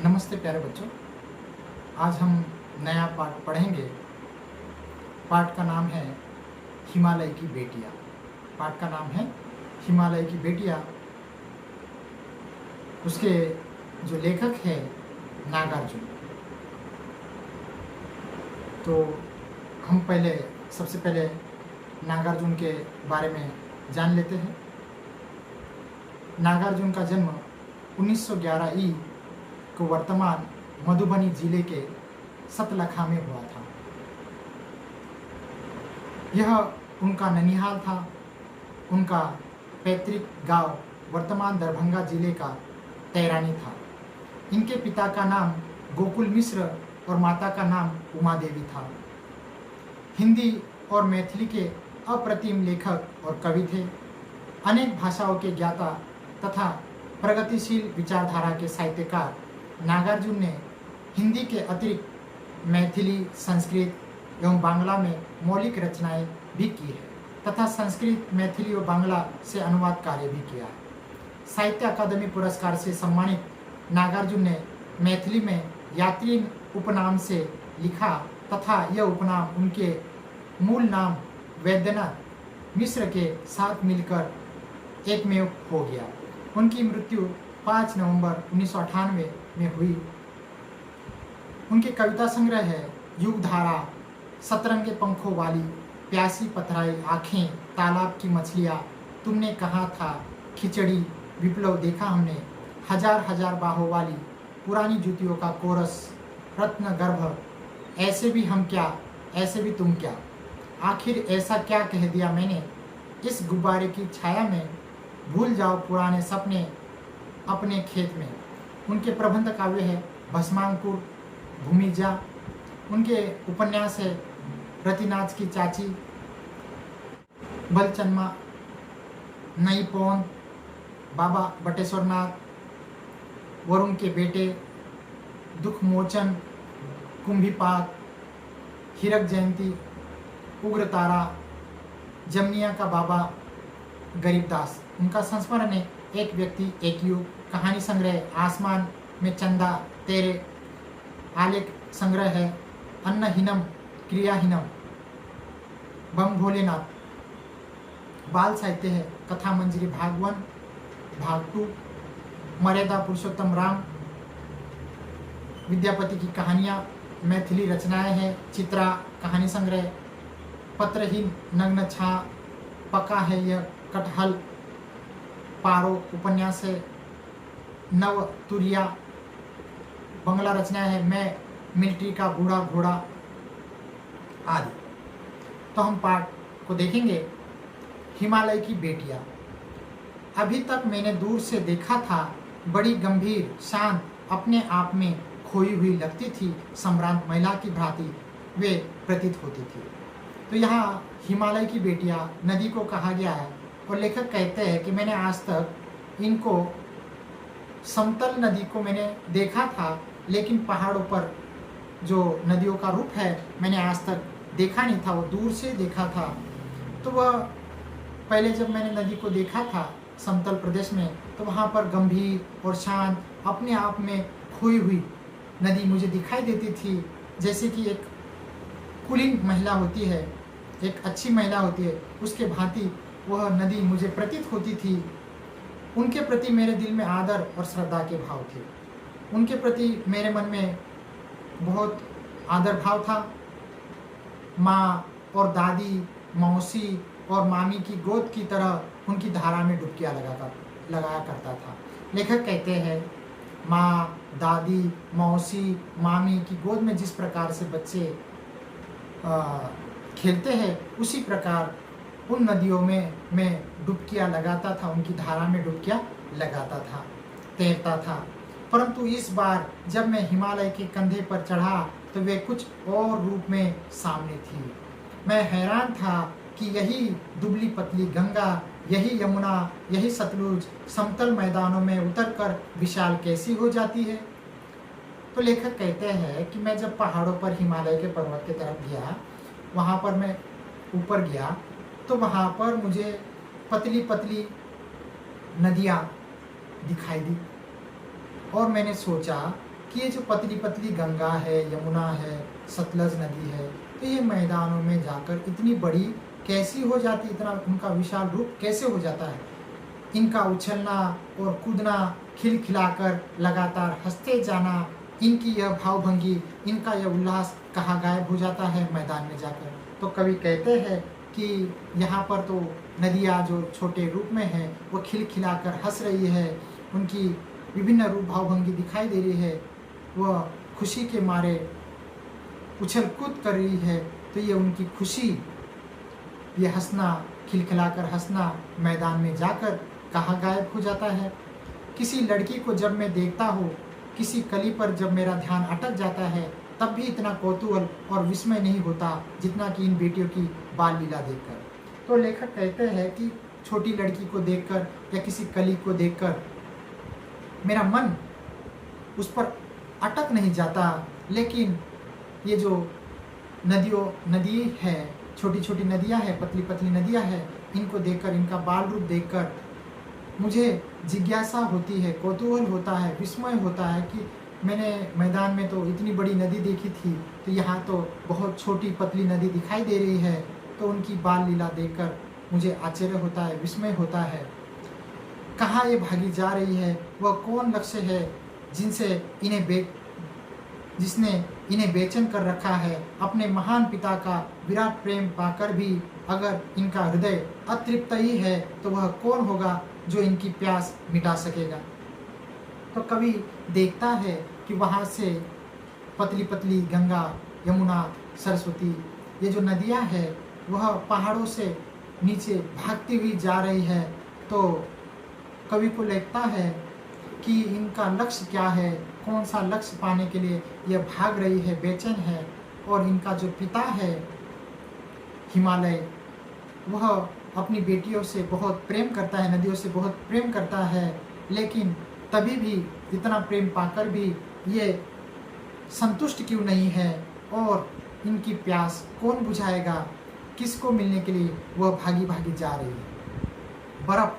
नमस्ते प्यारे बच्चों। आज हम नया पाठ पढ़ेंगे। पाठ का नाम है हिमालय की बेटियाँ। पाठ का नाम है हिमालय की बेटियाँ। उसके जो लेखक है नागार्जुन। तो हम सबसे पहले नागार्जुन के बारे में जान लेते हैं। नागार्जुन का जन्म 1911 ई को वर्तमान मधुबनी जिले के सतलखा में हुआ था। यह उनका ननिहाल था। उनका पैतृक गांव वर्तमान दरभंगा जिले का तैरानी था। इनके पिता का नाम गोकुल मिश्र और माता का नाम उमा देवी था। हिंदी और मैथिली के अप्रतिम लेखक और कवि थे। अनेक भाषाओं के ज्ञाता तथा प्रगतिशील विचारधारा के साहित्यकार नागार्जुन ने हिंदी के अतिरिक्त मैथिली, संस्कृत एवं बांग्ला में मौलिक रचनाएं भी की है तथा संस्कृत, मैथिली और बांग्ला से अनुवाद कार्य भी किया है। साहित्य अकादमी पुरस्कार से सम्मानित नागार्जुन ने मैथिली में यात्री उपनाम से लिखा तथा यह उपनाम उनके मूल नाम वैद्यनाथ मिश्र के साथ मिलकर एकमेव हो गया। उनकी मृत्यु 5 नवंबर 1998 में हुई। उनके कविता संग्रह है युगधारा, सतरंगे पंखों वाली, प्यासी पथराई आँखें, तालाब की मछलियाँ, तुमने कहा था, खिचड़ी, विप्लव देखा हमने, हजार हजार बाहों वाली, पुरानी जूतियों का कोरस, रत्न गर्भ, ऐसे भी हम क्या, ऐसे भी तुम क्या, आखिर ऐसा क्या कह दिया मैंने, इस गुब्बारे की छाया में, भूल जाओ पुराने सपने अपने खेत में। उनके प्रबंध काव्य है भस्मांकुर, भूमिजा। उनके उपन्यास है रतिनाथ की चाची, बलचन्मा, नई पौंद, बाबा बटेश्वरनाथ, वरुण के बेटे, दुखमोचन, कुंभीपात, हीरक जयंती, उग्रतारा, जमनिया का बाबा, गरीबदास। उनका संस्मरण है एक व्यक्ति एक युग, कहानी संग्रह आसमान में चंदा तेरे, आलेख संग्रह है अन्नहीनम क्रियाहीनम, बम भोलेनाथ। बाल साहित्य है कथा मंजरी भाग 1, भाग 2, मर्यादा पुरुषोत्तम राम, विद्यापति की कहानियाँ। मैथिली रचनाएं हैं चित्रा कहानी संग्रह, पत्रहीन नग्न छा, पका है यह कटहल, पारो उपन्यास है, नव तुरिया। बंगला रचना है मैं मिलिट्री का बूढ़ा घोड़ा आदि। तो हम पाठ को देखेंगे। हिमालय की बेटियां। अभी तक मैंने दूर से देखा था, बड़ी गंभीर, शांत, अपने आप में खोई हुई लगती थी, सम्रांत महिला की भांति वे प्रतीत होती थी। तो यहाँ हिमालय की बेटियां नदी को कहा गया है और लेखक कहते हैं कि मैंने आज तक इनको समतल नदी को मैंने देखा था, लेकिन पहाड़ों पर जो नदियों का रूप है मैंने आज तक देखा नहीं था, वो दूर से देखा था। तो वह पहले जब मैंने नदी को देखा था समतल प्रदेश में, तो वहाँ पर गंभीर और शांत, अपने आप में खोई हुई नदी मुझे दिखाई देती थी, जैसे कि एक कुलीन महिला होती है, एक अच्छी महिला होती है, उसके भांति वह नदी मुझे प्रतीत होती थी। उनके प्रति मेरे दिल में आदर और श्रद्धा के भाव थे। उनके प्रति मेरे मन में बहुत आदर भाव था। माँ और दादी, मौसी और मामी की गोद की तरह उनकी धारा में डुबकियाँ लगाया करता था। लेखक कहते हैं माँ, दादी, मौसी, मामी की गोद में जिस प्रकार से बच्चे खेलते हैं, उसी प्रकार उन नदियों में मैं डुबकियाँ लगाता था, उनकी धारा में डुबकियाँ लगाता था, तैरता था। परंतु इस बार जब मैं हिमालय के कंधे पर चढ़ा तो वे कुछ और रूप में सामने थी। मैं हैरान था कि यही दुबली पतली गंगा, यही यमुना, यही सतलुज समतल मैदानों में उतरकर विशाल कैसी हो जाती है। तो लेखक कहते हैं कि मैं जब पहाड़ों पर हिमालय के पर्वत की तरफ गया, वहाँ पर मैं ऊपर गया, तो वहाँ पर मुझे पतली पतली नदियाँ दिखाई दी और मैंने सोचा कि ये जो पतली पतली गंगा है, यमुना है, सतलज नदी है, तो ये मैदानों में जाकर इतनी बड़ी कैसी हो जाती, इतना उनका विशाल रूप कैसे हो जाता है। इनका उछलना और कूदना, खिलखिलाकर लगातार हंसते जाना, इनकी यह भावभंगी, इनका यह उल्लास कहाँ गायब हो जाता है मैदान में जाकर। तो कवि कहते हैं कि यहाँ पर तो नदियाँ जो छोटे रूप में है वो खिलखिलाकर हंस रही है, उनकी विभिन्न रूप भावभंगी दिखाई दे रही है, वह खुशी के मारे उछल कूद कर रही है। तो ये उनकी खुशी, ये हंसना, खिलखिलाकर हंसना मैदान में जाकर कहाँ गायब हो जाता है। किसी लड़की को जब मैं देखता हूँ, किसी कली पर जब मेरा ध्यान अटक जाता है, तब भी इतना कौतूहल और विस्मय नहीं होता जितना कि इन बेटियों की बाल लीला देखकर। तो लेखक कहते हैं कि छोटी लड़की को देखकर या किसी कली को देखकर मेरा मन उस पर अटक नहीं जाता, लेकिन ये जो नदी है, छोटी छोटी नदियाँ हैं, पतली पतली नदियाँ हैं, इनको देखकर, इनका बाल रूप देखकर मुझे जिज्ञासा होती है, कौतूहल होता है, विस्मय होता है कि मैंने मैदान में तो इतनी बड़ी नदी देखी थी, तो यहाँ तो बहुत छोटी पतली नदी दिखाई दे रही है। तो उनकी बाल लीला देखकर मुझे आश्चर्य होता है, विस्मय होता है। कहाँ ये भागी जा रही है, वह कौन लक्ष्य है जिसने इन्हें बेचैन कर रखा है। अपने महान पिता का विराट प्रेम पाकर भी अगर इनका हृदय अतृप्त ही है, तो वह कौन होगा जो इनकी प्यास मिटा सकेगा। तो कवि देखता है कि वहाँ से पतली पतली गंगा, यमुना, सरस्वती, ये जो नदियाँ हैं वह पहाड़ों से नीचे भागती हुई जा रही है। तो कवि को लगता है कि इनका लक्ष्य क्या है, कौन सा लक्ष्य पाने के लिए यह भाग रही है, बेचैन है। और इनका जो पिता है हिमालय, वह अपनी बेटियों से बहुत प्रेम करता है, नदियों से बहुत प्रेम करता है, लेकिन तभी भी इतना प्रेम पाकर भी ये संतुष्ट क्यों नहीं है, और इनकी प्यास कौन बुझाएगा, किसको मिलने के लिए वह भागी भागी जा रही है। बर्फ,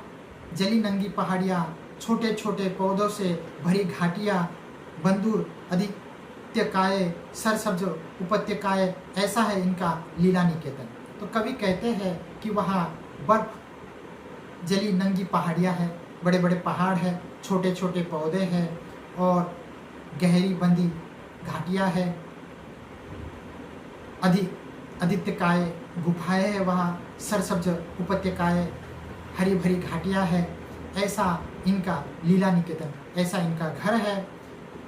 जली नंगी पहाड़ियाँ, छोटे छोटे पौधों से भरी घाटियाँ, बंदूर आदित्यकाय, सरसब्ज उपत्यकाएं, ऐसा है इनका लीला निकेतन। तो कवि कहते हैं कि वहाँ बर्फ, जली नंगी पहाड़ियाँ हैं, बड़े बड़े पहाड़ हैं, छोटे छोटे पौधे हैं और गहरी बंदी घाटियाँ हैं, आदित्यकाय गुफाएं हैं, वहाँ सरसब्ज उपत्यकाएं, हरी भरी घाटियाँ हैं। ऐसा इनका लीला निकेतन, ऐसा इनका घर है।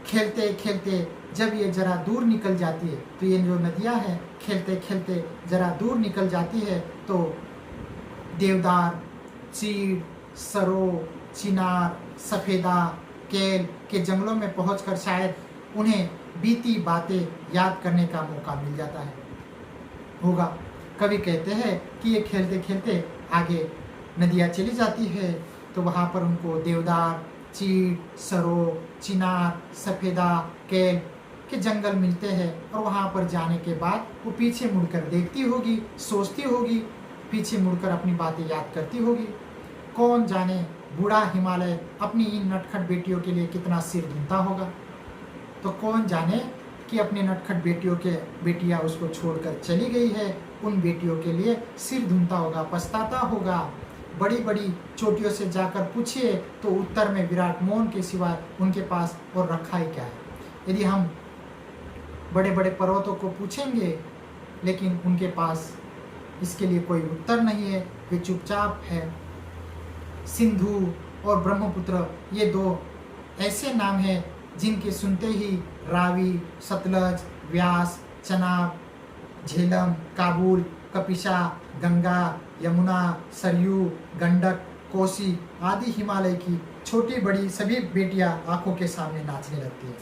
खेलते खेलते जब ये जरा दूर निकल जाती है, तो ये जो नदियाँ हैं खेलते खेलते जरा दूर निकल जाती है, तो देवदार, चीड़, सरो, चिनार, सफ़ेदा, केल के जंगलों में पहुंचकर शायद उन्हें बीती बातें याद करने का मौका मिल जाता है होगा। कवि कहते हैं कि ये खेलते खेलते आगे नदियाँ चली जाती है, तो वहाँ पर उनको देवदार, चीड़, सरो, चिनार, सफ़ेदा, केल के जंगल मिलते हैं। और वहाँ पर जाने के बाद वो पीछे मुड़कर देखती होगी, सोचती होगी, पीछे मुड़कर अपनी बातें याद करती होगी। कौन जाने बूढ़ा हिमालय अपनी इन नटखट बेटियों के लिए कितना सिर धुनता होगा। तो कौन जाने कि अपने नटखट बेटियां उसको छोड़कर चली गई है, उन बेटियों के लिए सिर धुनता होगा, पछताता होगा। बड़ी बड़ी चोटियों से जाकर पूछिए तो उत्तर में विराट मौन के सिवाय उनके पास और रखा ही क्या है। यदि हम बड़े बड़े पर्वतों को पूछेंगे, लेकिन उनके पास इसके लिए कोई उत्तर नहीं है, वे चुपचाप है। सिंधु और ब्रह्मपुत्र, ये दो ऐसे नाम हैं जिनके सुनते ही रावी, सतलज, व्यास, चनाब, झेलम, काबुल, कपिशा, गंगा, यमुना, सरयू, गंडक, कोसी आदि हिमालय की छोटी बड़ी सभी बेटियां आंखों के सामने नाचने लगती है।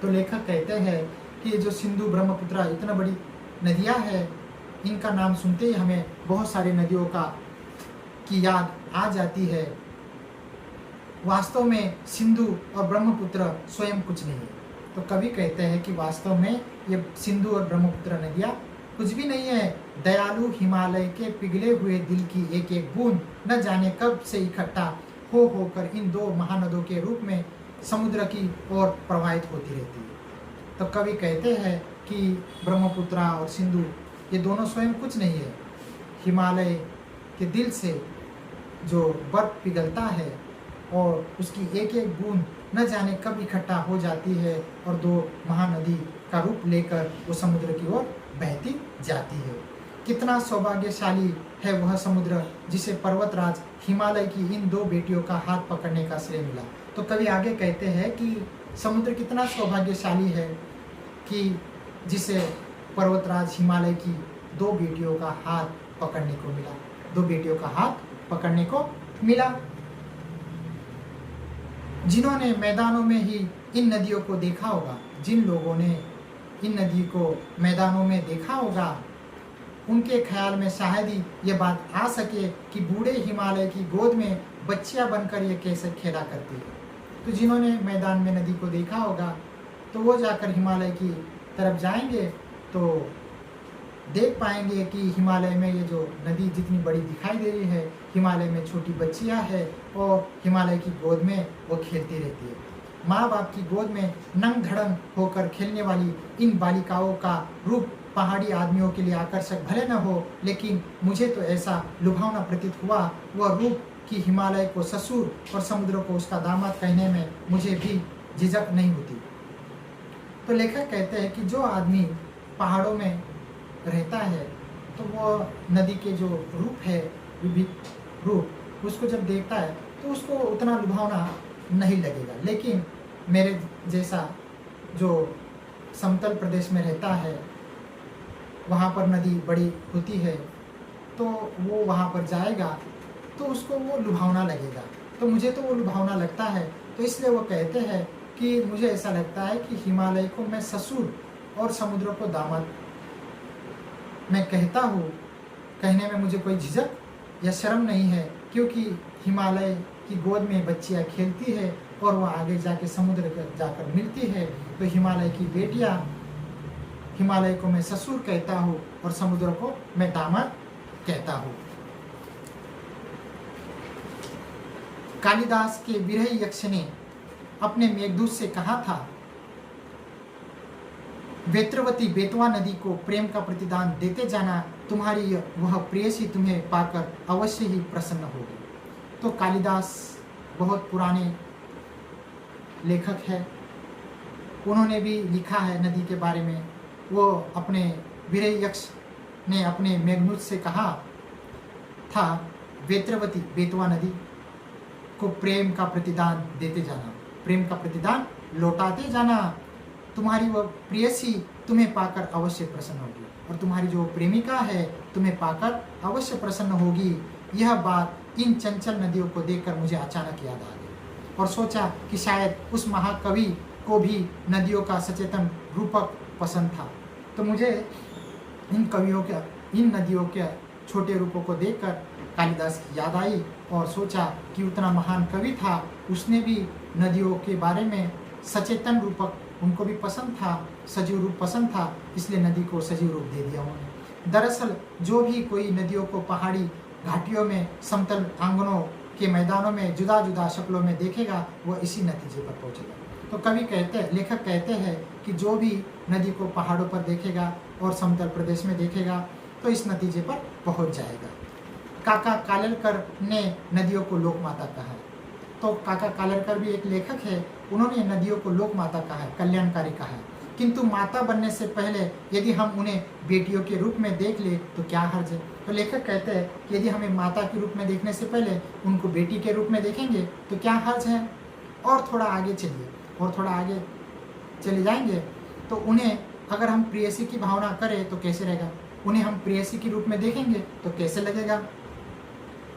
तो लेखक कहते हैं कि ये जो सिंधु, ब्रह्मपुत्र इतना बड़ी नदियां हैं, इनका नाम सुनते ही हमें बहुत सारी नदियों की याद आ जाती है। वास्तव में सिंधु और ब्रह्मपुत्र स्वयं कुछ नहीं है। तो कवि कहते हैं कि वास्तव में ये सिंधु और ब्रह्मपुत्र नदियाँ कुछ भी नहीं है। दयालु हिमालय के पिघले हुए दिल की एक एक बूंद न जाने कब से इकट्ठा होकर इन दो महानदों के रूप में समुद्र की ओर प्रवाहित होती रहती है। तो कवि कहते हैं कि ब्रह्मपुत्र और सिंधु ये दोनों स्वयं कुछ नहीं है। हिमालय के दिल से जो बर्फ पिघलता है और उसकी एक एक बूंद न जाने कब इकट्ठा हो जाती है और दो महानदी का रूप लेकर वो समुद्र की ओर बहती जाती है। कितना सौभाग्यशाली है वह समुद्र जिसे पर्वतराज हिमालय की इन दो बेटियों का हाथ पकड़ने का श्रेय मिला। तो कवि आगे कहते हैं कि समुद्र कितना सौभाग्यशाली है कि जिसे पर्वतराज हिमालय की दो बेटियों का हाथ पकड़ने को मिला, दो बेटियों का हाथ पकड़ने को मिला। जिन्होंने मैदानों में ही इन नदियों को देखा होगा, जिन लोगों ने इन नदी को मैदानों में देखा होगा, उनके ख्याल में शायद ही ये बात आ सके कि बूढ़े हिमालय की गोद में बच्चियां बनकर ये कैसे खेला करती है। तो जिन्होंने मैदान में नदी को देखा होगा तो वो जाकर हिमालय की तरफ जाएंगे तो देख पाएंगे कि हिमालय में ये जो नदी जितनी बड़ी दिखाई दे रही है, हिमालय में छोटी बच्चियां हैं और हिमालय की गोद में वो खेलती रहती है। माँ बाप की गोद में नंग धड़ंग होकर खेलने वाली इन बालिकाओं का रूप पहाड़ी आदमियों के लिए आकर्षक भले न हो, लेकिन मुझे तो ऐसा लुभावना प्रतीत हुआ वह रूप कि हिमालय को ससुर और समुद्र को उसका दामाद कहने में मुझे भी झिझक नहीं होती। तो लेखक कहते हैं कि जो आदमी पहाड़ों में रहता है तो वो नदी के जो रूप है, विविध रूप, उसको जब देखता है तो उसको उतना लुभावना नहीं लगेगा। लेकिन मेरे जैसा जो समतल प्रदेश में रहता है, वहाँ पर नदी बड़ी होती है, तो वो वहाँ पर जाएगा तो उसको वो लुभावना लगेगा। तो मुझे तो वो लुभावना लगता है, तो इसलिए वो कहते हैं कि मुझे ऐसा लगता है कि हिमालय को मैं ससुर और समुद्र को दामाद मैं कहता हूँ। कहने में मुझे कोई झिझक या शर्म नहीं है, क्योंकि हिमालय की गोद में बच्चियाँ खेलती है और वह आगे जाके समुद्र जाकर मिलती है। तो हिमालय की बेटियाँ, हिमालय को मैं ससुर कहता हूँ और समुद्र को मैं दामाद कहता हूँ। कालिदास के विरही यक्ष ने अपने मेघदूत से कहा था, वेत्रवती बेतवा नदी को प्रेम का प्रतिदान देते जाना, तुम्हारी वह प्रेयसी तुम्हें पाकर अवश्य ही प्रसन्न होगी। तो कालिदास बहुत पुराने लेखक है, उन्होंने भी लिखा है नदी के बारे में। वो अपने विरही यक्ष ने अपने मेघदूत से कहा था, वेत्रवती बेतवा नदी को प्रेम का प्रतिदान देते जाना, प्रेम का प्रतिदान लौटाते जाना, तुम्हारी वह प्रेयसी तुम्हें पाकर अवश्य प्रसन्न होगी और तुम्हारी जो प्रेमिका है तुम्हें पाकर अवश्य प्रसन्न होगी। यह बात इन चंचल नदियों को देखकर मुझे अचानक याद आ गई और सोचा कि शायद उस महाकवि को भी नदियों का सचेतन रूपक पसंद था। तो मुझे इन नदियों के छोटे रूपों को देखकर कालिदास की याद आई और सोचा कि उतना महान कवि था, उसने भी नदियों के बारे में सचेतन रूपक उनको भी पसंद था, सजीव रूप पसंद था, इसलिए नदी को सजीव रूप दे दिया उन्होंने। दरअसल जो भी कोई नदियों को पहाड़ी घाटियों में, समतल आंगनों के मैदानों में जुदा जुदा शक्लों में देखेगा, वह इसी नतीजे पर पहुंचेगा। तो लेखक कहते हैं कि जो भी नदी को पहाड़ों पर देखेगा और समतल प्रदेश में देखेगा तो इस नतीजे पर पहुंच जाएगा। काका कालेलकर ने नदियों को लोक माता कहा है। तो काका कालेलकर भी एक लेखक है, उन्होंने नदियों को लोक माता कहा है, कल्याणकारी कहा है। किंतु माता बनने से पहले यदि हम उन्हें बेटियों के रूप में देख ले तो क्या हर्ज है। तो लेखक कहते हैं कि यदि हमें माता के रूप में देखने से पहले उनको बेटी के रूप में देखेंगे तो क्या हर्ज है। और थोड़ा आगे चलिए, और थोड़ा आगे चले जाएंगे तो उन्हें अगर हम प्रेयसी की भावना करें तो कैसे रहेगा, उन्हें हम प्रेयसी के रूप में देखेंगे तो कैसे लगेगा।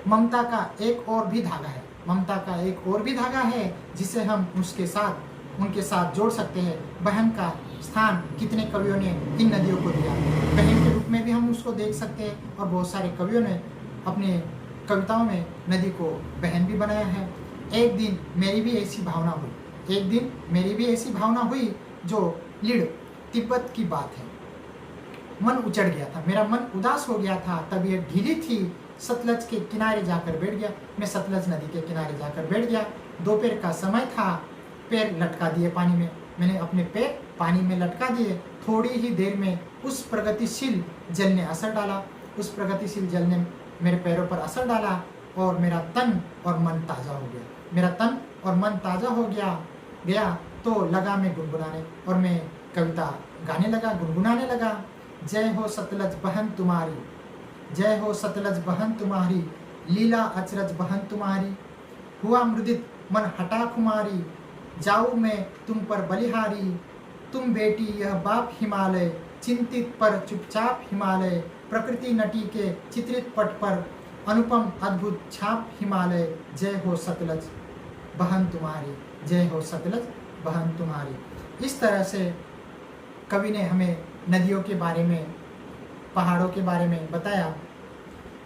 ममता का एक और भी धागा है, ममता का एक और भी धागा है जिसे हम उनके साथ जोड़ सकते हैं। बहन का स्थान कितने कवियों ने इन नदियों को दिया, बहन के रूप में भी हम उसको देख सकते हैं और बहुत सारे कवियों ने अपने कविताओं में नदी को बहन भी बनाया है। एक दिन मेरी भी ऐसी भावना हुई जो लीड तिब्बत की बात है। मन उचड़ गया था, मेरा मन उदास हो गया था, तबीयत ढीली थी, सतलज के किनारे जाकर बैठ गया। मैं सतलज नदी के किनारे जाकर बैठ गया। दोपहर का समय था, पैर लटका दिए पानी में, मैंने अपने पैर पानी में लटका दिए। थोड़ी ही देर में उस प्रगतिशील जल ने असर डाला, उस प्रगतिशील जल ने मेरे पैरों पर असर डाला और मेरा तन और मन ताज़ा हो गया। मेरा तन और मन ताज़ा हो गया तो लगा मैं गुनगुनाने, और मैं कविता गाने लगा, गुनगुनाने लगा। जय हो सतलज बहन तुम्हारी, जय हो सतलज बहन तुम्हारी, लीला अचरज बहन तुम्हारी। हुआ मृदित मन हटा खुमारी, जाऊँ मैं तुम पर बलिहारी। तुम बेटी यह बाप हिमालय, चिंतित पर चुपचाप हिमालय। प्रकृति नटी के चित्रित पट पर अनुपम अद्भुत छाप हिमालय। जय हो सतलज बहन तुम्हारी, जय हो सतलज बहन तुम्हारी। इस तरह से कवि ने हमें नदियों के बारे में, पहाड़ों के बारे में बताया।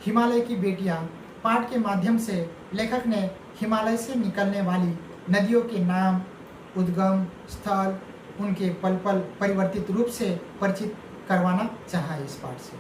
हिमालय की बेटियां पाठ के माध्यम से लेखक ने हिमालय से निकलने वाली नदियों के नाम, उद्गम स्थल, उनके पल पल परिवर्तित रूप से परिचित करवाना चाहा इस पाठ से।